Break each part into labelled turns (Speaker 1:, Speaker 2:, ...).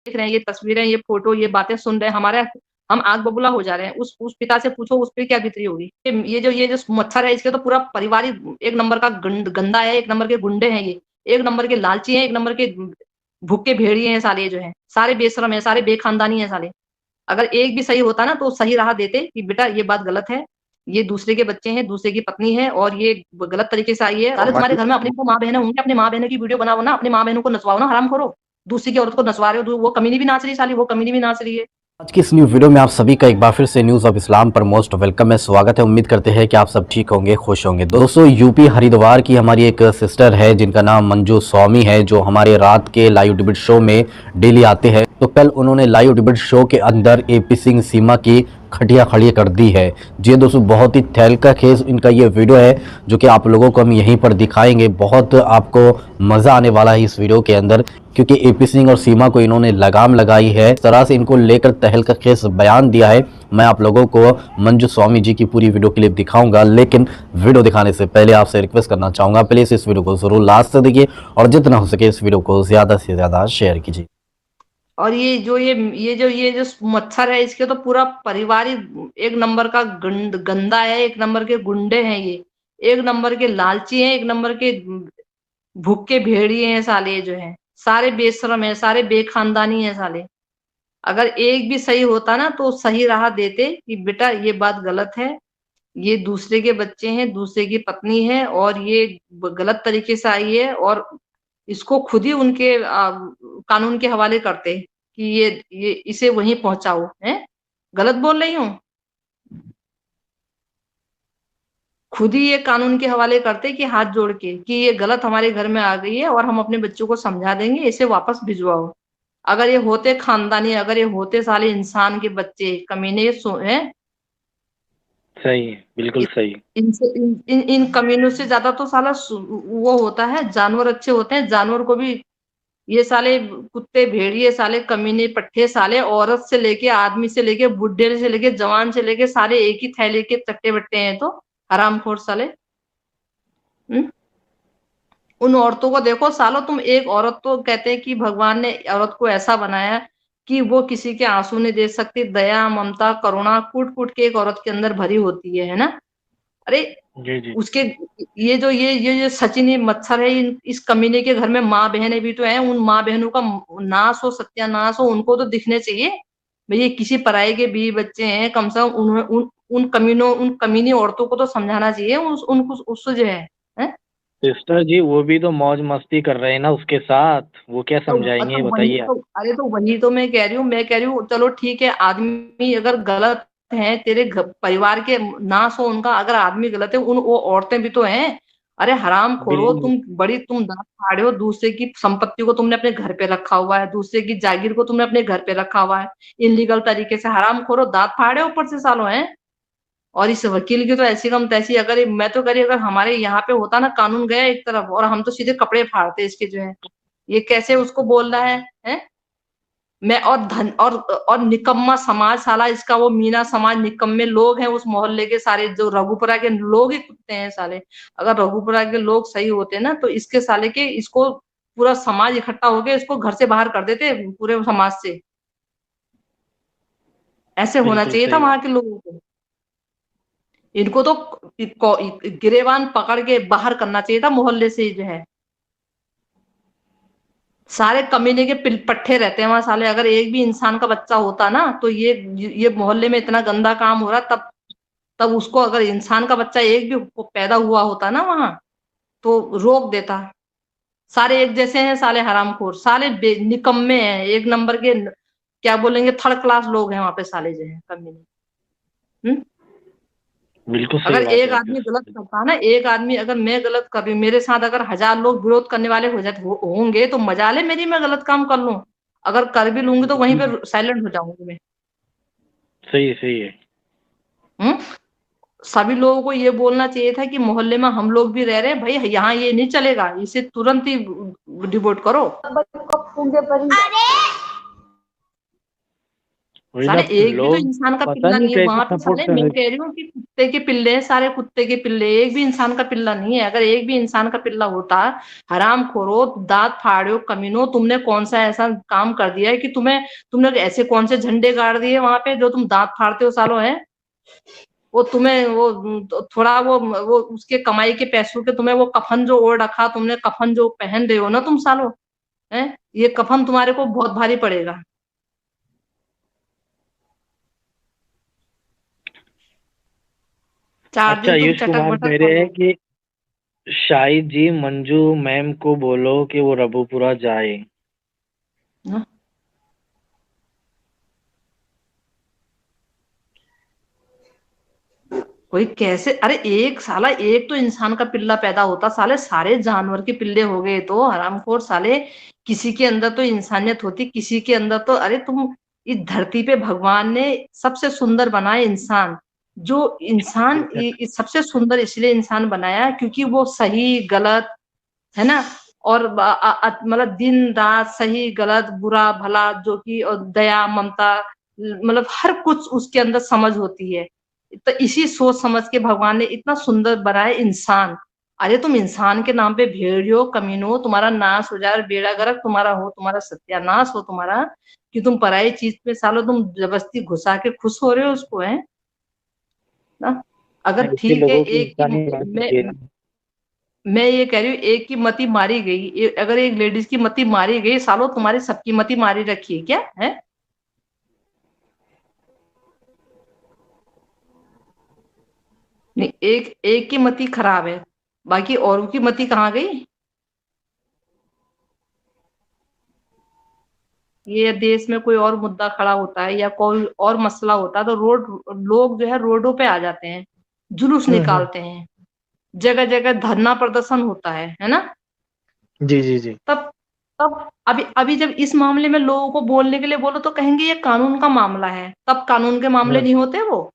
Speaker 1: देख रहे हैं, ये तस्वीरें, ये फोटो, ये बातें सुन रहे हैं, हम आग बबूला हो जा रहे हैं। उस पिता से पूछो उस पे क्या बीतरी होगी। ये जो मच्छर है, इसके तो पूरा परिवार ही एक नंबर का गंदा है, एक नंबर के गुंडे हैं ये, एक नंबर के लालची हैं, एक नंबर के भूखे भेड़िए हैं साले जो हैं, सारे बेशरम है, सारे बेखानदानी है साले। अगर एक भी सही होता ना तो सही राह देते कि बेटा ये बात गलत है, ये दूसरे के बच्चे हैं, दूसरे की पत्नी है और ये गलत तरीके से आई है। साले तुम्हारे घर में अपनी तो माँ बहन होंगी, अपनी माँ बहनों की वीडियो बनाओ ना, अपनी माँ बहनों को नचवाओ ना, हराम करो। दूसरी की औरत को नचवा रहे हो, वो कमीनी भी नाच रही साली, वो कमीनी भी नाच रही है।
Speaker 2: आज की इस न्यू वीडियो में आप सभी का एक बार फिर से न्यूज़ ऑफ इस्लाम पर मोस्ट वेलकम है, स्वागत है। उम्मीद करते हैं कि आप सब ठीक होंगे, खुश होंगे। दोस्तों, यूपी हरिद्वार की हमारी एक सिस्टर है जिनका नाम मंजू स्वामी है, जो हमारे रात के लाइव डिबेट शो में डेली आते हैं। तो कल उन्होंने लाइव डिबेट शो के अंदर एपी सिंह सीमा की खटिया खड़ी कर दी है। जी दोस्तों, बहुत ही तहलका खेज इनका ये वीडियो है जो कि आप लोगों को हम यहीं पर दिखाएंगे। बहुत आपको मज़ा आने वाला है इस वीडियो के अंदर, क्योंकि एपी सिंह और सीमा को इन्होंने लगाम लगाई है। इस तरह से इनको लेकर तहलका खेज बयान दिया है। मैं आप लोगों को मंजू स्वामी जी की पूरी वीडियो क्लिप दिखाऊंगा, लेकिन वीडियो दिखाने से पहले आपसे रिक्वेस्ट करना चाहूँगा, प्लीज़ इस वीडियो को ज़रूर लास्ट तक देखिए और जितना हो सके इस वीडियो को ज़्यादा से ज़्यादा शेयर कीजिए।
Speaker 1: और ये जो मच्छर है, इसके तो पूरा परिवार ही एक नंबर का गंदा है, एक नंबर के गुंडे हैं ये, एक नंबर के लालची हैं, एक नंबर के भूखे भेड़िए हैं साले जो हैं, सारे बेशरम है, सारे बेखानदानी है साले। अगर एक भी सही होता ना तो सही राह देते कि बेटा ये बात गलत है, ये दूसरे के बच्चे हैं, दूसरे की पत्नी है और ये गलत तरीके से आई है, और इसको खुद ही उनके कानून के हवाले करते कि ये इसे वहीं पहुंचाओ। है गलत बोल रही हूँ? खुद ही ये कानून के हवाले करते कि हाथ जोड़ के कि ये गलत हमारे घर में आ गई है और हम अपने बच्चों को समझा देंगे, इसे वापस भिजवाओ। अगर ये होते खानदानी, अगर ये होते साले इंसान के बच्चे कमीने हैं,
Speaker 3: सही है, बिल्कुल सही।
Speaker 1: इनसे इन कमीनों से ज्यादा तो साला वो होता है, जानवर अच्छे होते हैं, जानवर को भी ये साले कुत्ते भेड़िए साले कमीने पट्टे साले, औरत से लेके आदमी से लेके बुढ़े से लेके जवान से लेके सारे एक ही थैले के चट्टे बट्टे हैं। तो हरामखोर साले। उन औरतों को देखो सालो, तुम एक औरत, तो कहते हैं कि भगवान ने औरत को ऐसा बनाया कि वो किसी के आंसू नहीं दे सकती, दया ममता करुणा कूट कूट के एक औरत के अंदर भरी होती है ना। अरे
Speaker 3: जी, जी।
Speaker 1: उसके ये सचिन, ये मच्छर है, इस कमीने के घर में माँ बहनें भी तो हैं, उन माँ बहनों का नाश हो, सत्यानाश हो, उनको तो दिखने चाहिए। भाई ये किसी पराये के बीवी बच्चे हैं, कम से कम उन कमीनी औरतों को तो समझाना चाहिए, उनको उससे जो है?
Speaker 3: सिस्टर जी, वो भी तो मौज मस्ती कर रहे हैं ना उसके साथ, वो क्या समझाएंगे बताइए आप।
Speaker 1: अरे तो वही तो मैं कह रही हूँ, चलो ठीक है, आदमी अगर गलत है, तेरे परिवार के नाश हो उनका, अगर आदमी गलत है, वो औरतें भी तो हैं। अरे हराम खोरो,
Speaker 3: बिल्कुल।
Speaker 1: तुम दांत फाड़े हो, दूसरे की संपत्ति को तुमने अपने घर पे रखा हुआ है, दूसरे की जागीर को तुमने अपने घर पे रखा हुआ है, इनलीगल तरीके से। हराम खोरो, दांत फाड़े ऊपर से सालों हैं। और इस वकील की तो ऐसी कम तैसी, अगर मैं तो कह रही, अगर हमारे यहाँ पे होता ना, कानून गया एक तरफ और हम तो सीधे कपड़े फाड़ते इसके जो है। ये कैसे उसको बोल रहा है, हैं? मैं और धन और निकम्मा समाज साला इसका, वो मीना समाज, निकम्मे लोग हैं उस मोहल्ले के सारे, जो रघुपुरा के लोग ही कुत्ते हैं साले। अगर रघुपुरा के लोग सही होते ना तो इसके साले के, इसको पूरा समाज इकट्ठा होके इसको घर से बाहर कर देते, पूरे समाज से। ऐसे होना
Speaker 3: बिल्कुल
Speaker 1: चाहिए था
Speaker 3: सही
Speaker 1: वहां
Speaker 3: बात।
Speaker 1: के लोगों को। इनको तो गिरेबान पकड़ के बाहर करना चाहिए था मोहल्ले से जो है। सारे कमीने के पट्टे रहते हैं वहां साले। अगर एक भी इंसान का बच्चा होता ना तो ये मोहल्ले में इतना गंदा काम हो रहा, तब तब उसको, अगर इंसान का बच्चा एक भी पैदा हुआ होता ना वहां, तो रोक देता। सारे एक जैसे हैं साले, हरामखोर साले, निकम्मे हैं एक नंबर के, क्या बोलेंगे, थर्ड क्लास लोग हैं वहां पे साले जो है कमीने। हम्म?
Speaker 3: बिल्कुल सही
Speaker 1: अगर
Speaker 3: बात
Speaker 1: एक
Speaker 3: है आपकी
Speaker 1: आदमी गलत
Speaker 3: सिस्टर।
Speaker 1: करता है ना, एक आदमी, अगर मैं गलत कर रही हूँ, मेरे साथ अगर 1000 लोग विरोध करने वाले हो जाते होंगे तो मजा ले मेरी, मैं गलत काम कर लूं। अगर कर भी लूंगी तो वहीं
Speaker 3: बिल्कुल
Speaker 1: पे साइलेंट हो जाऊंगी मैं।
Speaker 3: सही है, सही है।
Speaker 1: हम्म? सभी लोगों को ये बोलना चाहिए था कि मोहल्ले में हम लोग भी रह रहे हैं भाई, यहाँ ये नहीं चलेगा, इसे तुरंत ही डिवोट करो।
Speaker 3: वही ना,
Speaker 1: साले एक भी तो
Speaker 3: लोग
Speaker 1: इंसान का
Speaker 3: पता
Speaker 1: पिल्ला
Speaker 3: नहीं
Speaker 1: नहीं है
Speaker 3: कैसे
Speaker 1: वहां पे।
Speaker 3: सपोर्ट
Speaker 1: साले
Speaker 3: कर
Speaker 1: मैं
Speaker 3: रहे।
Speaker 1: कह रही हूँ कि कुत्ते के पिल्ले हैं सारे, कुत्ते के पिल्ले, एक भी इंसान का पिल्ला नहीं है। अगर एक भी इंसान का पिल्ला होता, हराम खोरो, दांत फाड़ो, कमीनो, तुमने कौन सा ऐसा काम कर दिया है कि तुमने ऐसे कौन से झंडे गाड़ दिए वहां पे जो तुम दांत फाड़ते हो सालों है। वो तुम्हें वो थोड़ा वो उसके कमाई के पैसों के तुम्हें वो कफन जो ओढ़ रखा तुमने, कफन जो पहन रहे हो ना तुम सालों, है ये कफन तुम्हारे को बहुत भारी पड़ेगा। 4 दिन
Speaker 3: अच्छा,
Speaker 1: तुम
Speaker 3: यश
Speaker 1: चटक
Speaker 3: कुमार
Speaker 1: बटक
Speaker 3: कह
Speaker 1: कर
Speaker 3: रहे हैं
Speaker 1: लो।
Speaker 3: कि शाहिद जी मंजू मैम को बोलो कि वो रबूपुरा जाए।
Speaker 1: हाँ? कोई कैसे, अरे एक साला एक तो इंसान का पिल्ला पैदा होता, साले सारे जानवर के पिल्ले हो गए तो हरामखोर साले। किसी के अंदर तो इंसानियत होती, किसी के अंदर तो, अरे तुम इस धरती पे भगवान ने सबसे सुंदर बनाया इंसान। जो इंसान सबसे सुंदर इसलिए इंसान बनाया क्योंकि वो सही गलत, है ना, और मतलब दिन रात सही गलत बुरा भला जो कि, और दया ममता, मतलब हर कुछ उसके अंदर समझ होती है। तो इसी सोच समझ के भगवान ने इतना सुंदर बनाया इंसान। अरे तुम इंसान के नाम पे भेड़ियो कमीनो, तुम्हारा नाश हो जाए, बेड़ा गर्क तुम्हारा हो, तुम्हारा सत्यानाश हो तुम्हारा, कि तुम पराई चीज पे सालो तुम जबरदस्ती घुसा के खुश हो रहे हो उसको, है ना। अगर
Speaker 3: ऐसे
Speaker 1: ठीक है
Speaker 3: लोगों की
Speaker 1: एक की,
Speaker 3: इंसानी होनी
Speaker 1: मैं
Speaker 3: चाहिए ना।
Speaker 1: मैं ये कह रही हूँ एक की मती मारी गई, अगर एक लेडीज की मती मारी गई सालो, तुम्हारी सबकी मती मारी रखी है क्या है। नहीं, एक एक की मति खराब है, बाकी औरों की मति कहाँ गई। ये देश में कोई और मुद्दा खड़ा होता है या कोई और मसला होता है तो लोग जो है रोडों पे आ जाते हैं, जुलूस
Speaker 3: हम्म।
Speaker 1: निकालते हैं, जगह जगह धरना प्रदर्शन होता है ना।
Speaker 3: जी जी जी।
Speaker 1: तब तब अभी अभी जब इस मामले में लोगों को बोलने के लिए बोलो तो कहेंगे ये कानून का मामला है, तब कानून के मामले
Speaker 3: हम्म,
Speaker 1: नहीं होते वो।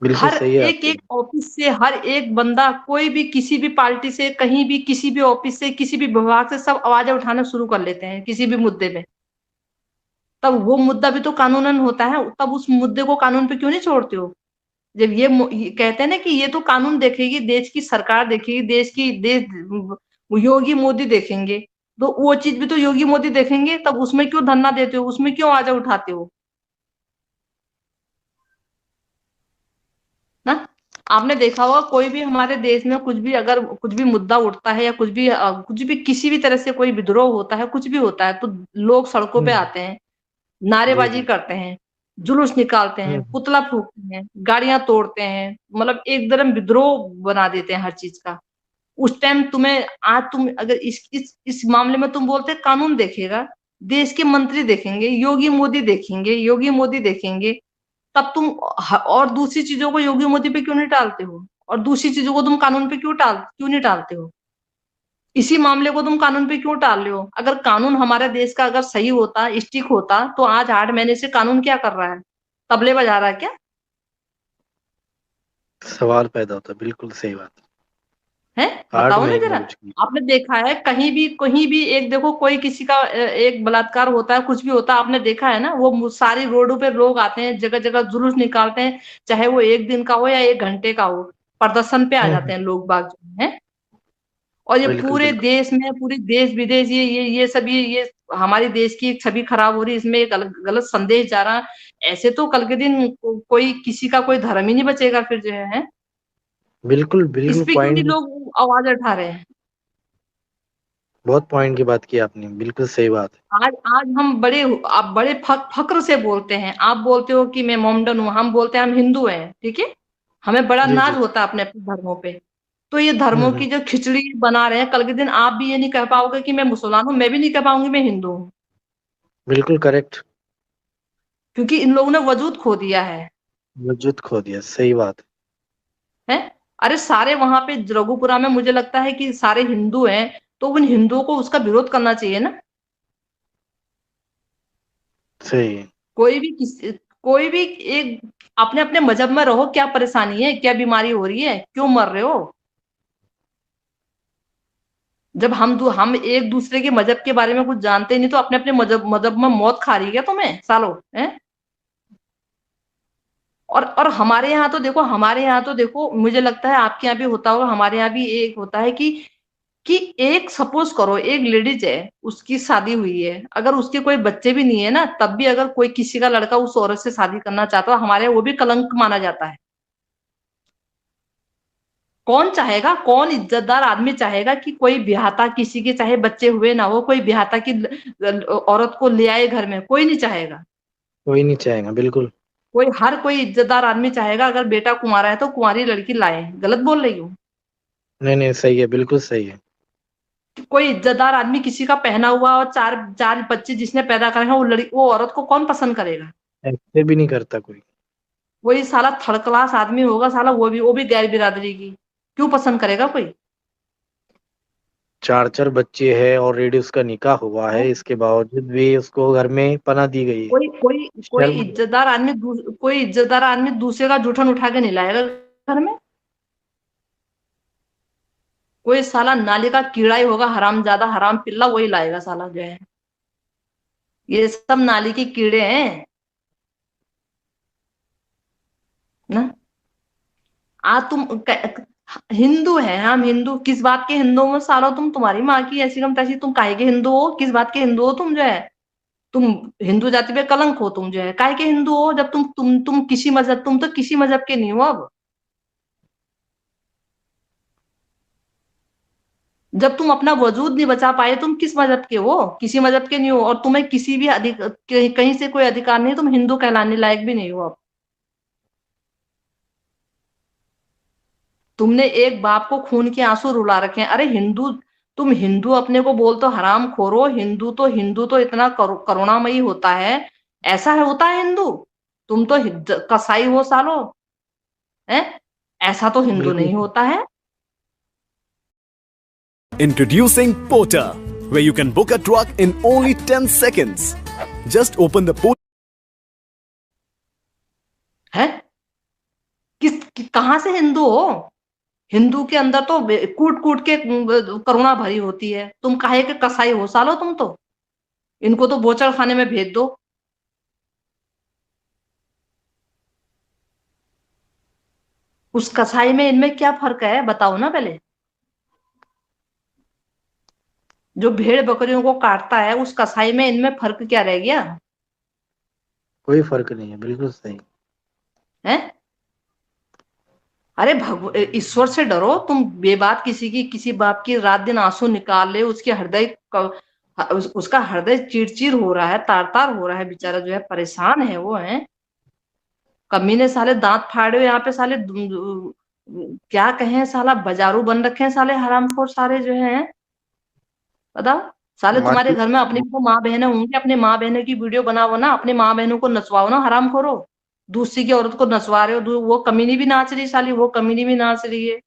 Speaker 3: बिल्कुल
Speaker 1: हर
Speaker 3: सही है
Speaker 1: एक
Speaker 3: आपकी।
Speaker 1: एक ऑफिस से हर एक बंदा, कोई भी किसी भी पार्टी से, कहीं भी किसी भी ऑफिस से, किसी भी विभाग से, सब आवाजें उठाना शुरू कर लेते हैं किसी भी मुद्दे में। तब वो मुद्दा भी तो कानूनन होता है, तब उस मुद्दे को कानून पे क्यों नहीं छोड़ते हो। जब ये कहते हैं ना कि ये तो कानून देखेगी, देश की सरकार देखेगी, देश योगी मोदी देखेंगे, तो वो चीज भी तो योगी मोदी देखेंगे, तब उसमें क्यों धरना देते हो, उसमें क्यों आवाजें उठाते हो ना। आपने देखा होगा कोई भी हमारे देश में कुछ भी, अगर कुछ भी मुद्दा उठता है या कुछ भी किसी भी तरह से कोई विद्रोह होता है, कुछ भी होता है, तो लोग सड़कों पे
Speaker 3: हम्म।
Speaker 1: आते हैं,
Speaker 3: जी
Speaker 1: नारेबाजी
Speaker 3: जी।
Speaker 1: करते हैं, जुलूस निकालते हैं,
Speaker 3: हम्म।
Speaker 1: पुतला फूकते हैं, गाड़ियां तोड़ते हैं, मतलब एक तरह विद्रोह बना देते हैं हर चीज का। उस टाइम तुम्हें, आज तुम अगर इस मामले में तुम बोलते कानून देखेगा, देश के मंत्री देखेंगे, योगी मोदी देखेंगे, योगी मोदी देखेंगे, तब तुम और दूसरी चीजों को योगी मोदी पे क्यों नहीं टालते हो, और दूसरी चीजों को तुम कानून पे क्यों नहीं टालते हो। इसी मामले को तुम कानून पे क्यों टाल रहे हो। अगर कानून हमारे देश का अगर सही होता, स्टिक होता, तो आज 8 महीने से कानून क्या कर रहा है, तबले बजा रहा है क्या,
Speaker 3: सवाल पैदा होता है, बिल्कुल सही बात।
Speaker 1: है।
Speaker 3: आठ
Speaker 1: बताओ ना
Speaker 3: महीने
Speaker 1: जरा।
Speaker 3: हो चुकी।
Speaker 1: आपने देखा है कहीं भी एक देखो, कोई किसी का एक बलात्कार होता है, कुछ भी होता है, आपने देखा है ना, वो सारी रोडों पे लोग आते हैं, जगह जगह जुलूस निकालते हैं, चाहे वो 1 दिन का हो या 1 घंटे का हो, प्रदर्शन पे आ जाते
Speaker 3: हम्म।
Speaker 1: हैं लोग बाग जो है। और ये
Speaker 3: बिल्कुल
Speaker 1: पूरे
Speaker 3: बिल्कुल।
Speaker 1: देश में, पूरी देश विदेश, ये सब, ये हमारे देश की छवि खराब हो रही है, इसमें एक गलत संदेश जा रहा है। ऐसे तो कल के दिन कोई किसी का कोई धर्म ही नहीं बचेगा फिर जो है।
Speaker 3: बिल्कुल
Speaker 1: इस
Speaker 3: बिल्कुल
Speaker 1: पे क्यों नहीं
Speaker 3: पॉइंट।
Speaker 1: लोग आवाज उठा रहे हैं।
Speaker 3: बहुत पॉइंट की बात की आपने, बिल्कुल सही बात है।
Speaker 1: आज आज हम आप बड़े फक्र से बोलते हैं, आप बोलते हो कि मैं मोमडन हूँ, हम बोलते हैं हम हिंदू हैं, ठीक है। हमें बड़ा
Speaker 3: जी
Speaker 1: नाज
Speaker 3: जी।
Speaker 1: होता है अपने अपने धर्मों पे। तो ये धर्मों की
Speaker 3: हम्म।
Speaker 1: जो खिचड़ी बना रहे हैं, कल के दिन आप भी ये नहीं कह पाओगे कि मैं मुसलमान हूँ, मैं भी नहीं कह पाऊंगी मैं हिंदू हूँ,
Speaker 3: बिल्कुल करेक्ट।
Speaker 1: क्योंकि इन लोगों ने वजूद खो दिया
Speaker 3: वजूद खो दिया, सही बात
Speaker 1: है। अरे सारे वहां पे रघुपुरा में मुझे लगता है कि सारे हिंदू हैं, तो उन हिंदुओं को उसका विरोध करना चाहिए ना।
Speaker 3: है, सही है।
Speaker 1: कोई भी एक अपने अपने मजहब में रहो, क्या परेशानी है, क्या बीमारी हो रही है, क्यों मर रहे हो। जब हम एक दूसरे के मजहब के बारे में कुछ जानते नहीं तो अपने अपने मजहब में मौत खा रही है तुम्हें सालों है। और हमारे यहाँ तो देखो मुझे लगता है आपके यहाँ भी होता होगा, हमारे यहाँ भी एक होता है कि एक सपोज करो एक लेडीज है, उसकी शादी हुई है, अगर उसके कोई बच्चे भी नहीं है ना, तब भी अगर कोई किसी का लड़का उस औरत से शादी करना चाहता है, हमारे यहाँ वो भी कलंक माना जाता है। कौन चाहेगा, कौन इज्जतदार आदमी चाहेगा कि कोई ब्याहता किसी के चाहे बच्चे हुए ना हो, कोई ब्याहता की औरत को ले आए घर में, कोई नहीं चाहेगा।
Speaker 3: कोई नहीं चाहेगा, बिल्कुल।
Speaker 1: हर कोई इज्जतदार आदमी चाहेगा अगर बेटा कुंवारा है तो कुंवारी लड़की लाए। गलत बोल रही हूँ?
Speaker 3: नहीं नहीं, सही है, बिल्कुल सही है।
Speaker 1: कोई इज्जतदार आदमी किसी का पहना हुआ और चार चार बच्चे जिसने पैदा करे हैं, वो औरत को कौन पसंद करेगा?
Speaker 3: ऐसे भी नहीं करता कोई।
Speaker 1: वही साला थर्ड क्लास आदमी होगा साला, वो भी गैर बिरादरी की, क्यों पसंद करेगा कोई?
Speaker 3: 4 4 बच्चे हैं, ऑलरेडी उसका निकाह हुआ है, इसके बावजूद भी उसको घर में पनाह दी गई है।
Speaker 1: कोई कोई कोई
Speaker 3: शर्म।
Speaker 1: इज्जतदार आदमी दूसरे का जूठन उठा के नहीं लाएगा घर में। कोई साला नाली का कीड़ा ही होगा, हराम ज्यादा हराम पिल्ला, वही लाएगा साला जो है। ये सब नाली के कीड़े हैं ना। हिंदू है हम, हिंदू किस बात के हिंदू में सालो? तुम्हारी माँ की ऐसी कम तैसी, तुम काहे के हिंदू हो? किस बात के हिंदू हो तुम जो है? तुम हिंदू जाति पे कलंक हो तुम जो है। काहे के हिंदू हो जब तुम किसी मजहब, तुम तो किसी मजहब के नहीं हो अब। जब तुम अपना वजूद नहीं बचा पाए, तुम किस मजहब के हो? किसी मजहब के नहीं हो, और तुम्हें किसी भी कहीं से कोई अधिकार नहीं, तुम हिंदू कहलाने लायक भी नहीं हो अब। तुमने एक बाप को खून के आंसू रुला रखे हैं। अरे हिंदू, तुम हिंदू अपने को बोल तो हराम खोरो, हिंदू तो इतना करुणामयी होता है, ऐसा है होता है हिंदू? तुम तो कसाई हो सालो है, ऐसा तो हिंदू
Speaker 3: बिल्कुल।
Speaker 1: नहीं होता है।
Speaker 4: Introducing Porter, where you can book a truck in only 10 seconds. Just open the Porter.
Speaker 1: है कहां से हिंदू हो? हिंदू के अंदर तो कूट कूट के करुणा भरी होती है। तुम काहे के कसाई हो सालो तुम तो? इनको तो बोचड़ खाने में भेज दो। उस कसाई में इनमें क्या फर्क है बताओ ना पहले। जो भेड़ बकरियों को काटता है, उस कसाई में इनमें फर्क क्या रह गया
Speaker 3: कोई फर्क नहीं है, बिल्कुल सही।
Speaker 1: है? अरे ईश्वर से डरो तुम। बेबात किसी बाप की रात दिन आंसू निकाल ले, उसके उसका हृदय चिड़चिड़ हो रहा है, तार तार हो रहा है, बेचारा जो है परेशान है वो है। कमीने साले दांत फाड़े यहाँ पे साले क्या कहें, साला बाजारू बन रखे हैं साले हरामखोर सारे जो है। बताओ, साले तुम्हारे
Speaker 3: माटी।
Speaker 1: घर में अपनी तो माँ बहनें होंगी, अपने माँ बहनों की वीडियो बनाओ ना, अपने माँ बहनों को नचवाओ ना हराम खोरो। दूसरी की औरत को नचवा रहे हो, वो कमीनी भी नाच रही साली, वो कमीनी भी नाच रही है।